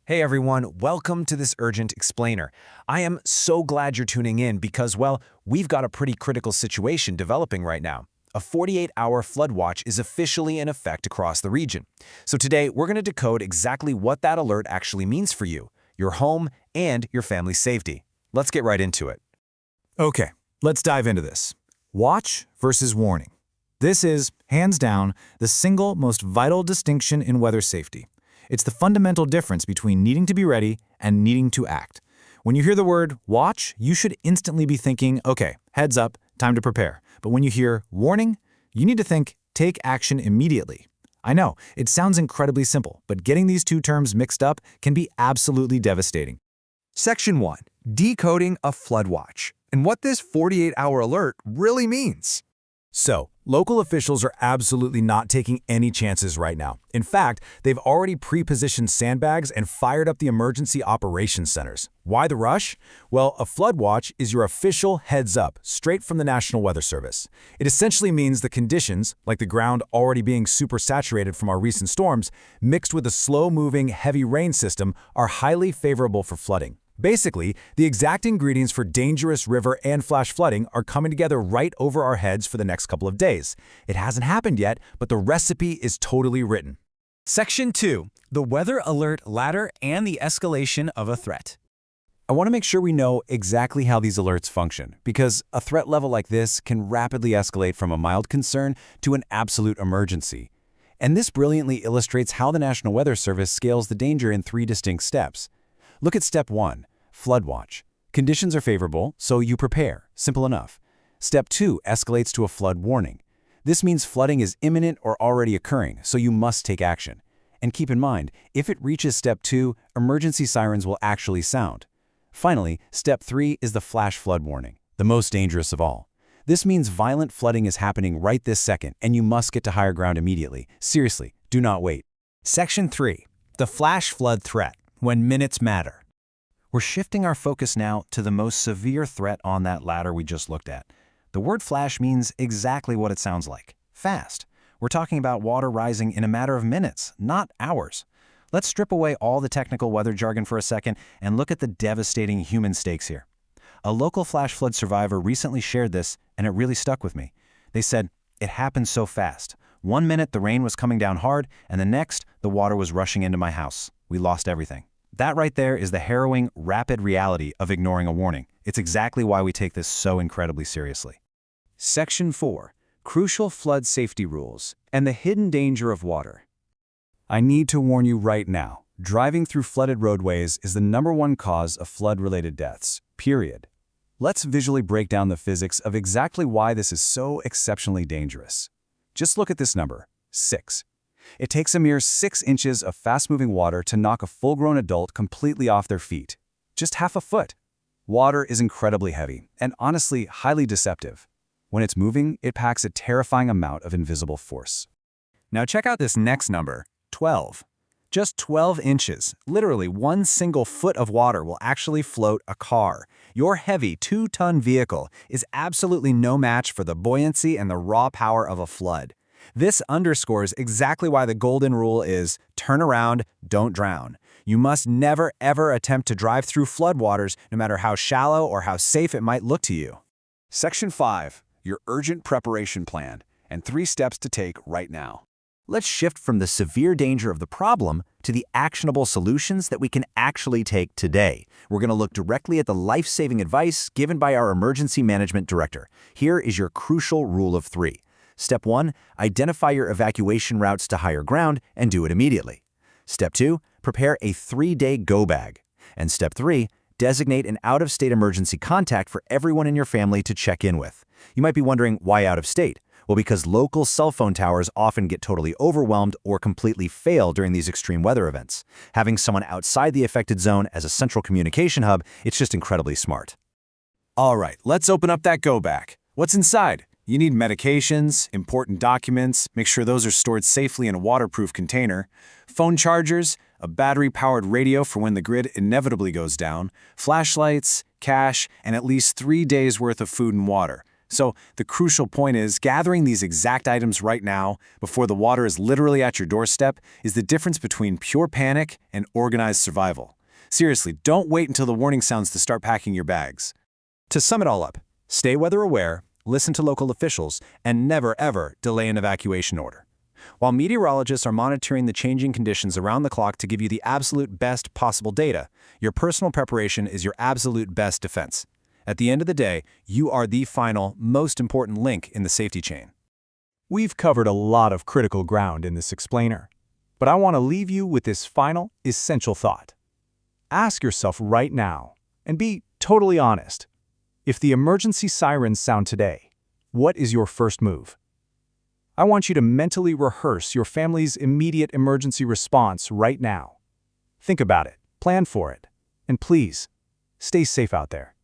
Hey everyone, welcome to this Urgent Explainer. I am so glad you're tuning in because, well, we've got a pretty critical situation developing right now. A 48-hour flood watch is officially in effect across the region. So today, we're going to decode exactly what that alert actually means for you, your home, and your family's safety. Let's get right into it. Okay, let's dive into this. Watch versus warning. This is, hands down, the single most vital distinction in weather safety. It's the fundamental difference between needing to be ready and needing to act. When you hear the word watch, you should instantly be thinking, okay, heads up, time to prepare. But when you hear warning, you need to think, take action immediately. I know, it sounds incredibly simple, but getting these two terms mixed up can be absolutely devastating. Section 1. Decoding a flood watch, and what this 48-hour alert really means. So, local officials are absolutely not taking any chances right now. In fact, they've already pre-positioned sandbags and fired up the emergency operations centers. Why the rush? Well, a flood watch is your official heads up, straight from the National Weather Service. It essentially means the conditions, like the ground already being super saturated from our recent storms, mixed with a slow-moving, heavy rain system, are highly favorable for flooding. Basically, the exact ingredients for dangerous river and flash flooding are coming together right over our heads for the next couple of days. It hasn't happened yet, but the recipe is totally written. Section 2. The Weather Alert Ladder and the Escalation of a Threat. I want to make sure we know exactly how these alerts function, because a threat level like this can rapidly escalate from a mild concern to an absolute emergency. And this brilliantly illustrates how the National Weather Service scales the danger in 3 distinct steps. Look at Step 1, Flood Watch. Conditions are favorable, so you prepare. Simple enough. Step 2 escalates to a flood warning. This means flooding is imminent or already occurring, so you must take action. And keep in mind, if it reaches Step 2, emergency sirens will actually sound. Finally, Step 3 is the flash flood warning, the most dangerous of all. This means violent flooding is happening right this second, and you must get to higher ground immediately. Seriously, do not wait. Section 3. The Flash Flood Threat, when minutes matter. We're shifting our focus now to the most severe threat on that ladder we just looked at. The word flash means exactly what it sounds like. Fast. We're talking about water rising in a matter of minutes, not hours. Let's strip away all the technical weather jargon for a second and look at the devastating human stakes here. A local flash flood survivor recently shared this, and it really stuck with me. They said, "It happened so fast. 1 minute the rain was coming down hard, and the next the water was rushing into my house. We lost everything." That right there is the harrowing, rapid reality of ignoring a warning. It's exactly why we take this so incredibly seriously. Section 4. Crucial flood safety rules and the hidden danger of water. I need to warn you right now, driving through flooded roadways is the #1 cause of flood-related deaths, period. Let's visually break down the physics of exactly why this is so exceptionally dangerous. Just look at this number, 6. It takes a mere 6 inches of fast-moving water to knock a full-grown adult completely off their feet. Just half a foot. Water is incredibly heavy and honestly highly deceptive. When it's moving, it packs a terrifying amount of invisible force. Now check out this next number, 12. Just 12 inches, literally 1 single foot of water will actually float a car. Your heavy 2-ton vehicle is absolutely no match for the buoyancy and the raw power of a flood. This underscores exactly why the golden rule is turn around, don't drown. You must never, ever attempt to drive through floodwaters, no matter how shallow or how safe it might look to you. Section 5. Your urgent preparation plan and 3 steps to take right now. Let's shift from the severe danger of the problem to the actionable solutions that we can actually take today. We're going to look directly at the life-saving advice given by our emergency management director. Here is your crucial rule of 3. Step 1, identify your evacuation routes to higher ground and do it immediately. Step 2, prepare a 3-day go bag. And Step 3, designate an out-of-state emergency contact for everyone in your family to check in with. You might be wondering, why out of state? Well, because local cell phone towers often get totally overwhelmed or completely fail during these extreme weather events. Having someone outside the affected zone as a central communication hub, it's just incredibly smart. All right, let's open up that go bag. What's inside? You need medications, important documents, make sure those are stored safely in a waterproof container, phone chargers, a battery-powered radio for when the grid inevitably goes down, flashlights, cash, and at least 3 days' worth of food and water. So the crucial point is gathering these exact items right now, before the water is literally at your doorstep, is the difference between pure panic and organized survival. Seriously, don't wait until the warning sounds to start packing your bags. To sum it all up, stay weather aware, listen to local officials, and never ever delay an evacuation order. While meteorologists are monitoring the changing conditions around the clock to give you the absolute best possible data, your personal preparation is your absolute best defense. At the end of the day, you are the final, most important link in the safety chain. We've covered a lot of critical ground in this explainer, but I want to leave you with this final, essential thought. Ask yourself right now, and be totally honest, if the emergency sirens sound today, what is your first move? I want you to mentally rehearse your family's immediate emergency response right now. Think about it, plan for it, and please, stay safe out there.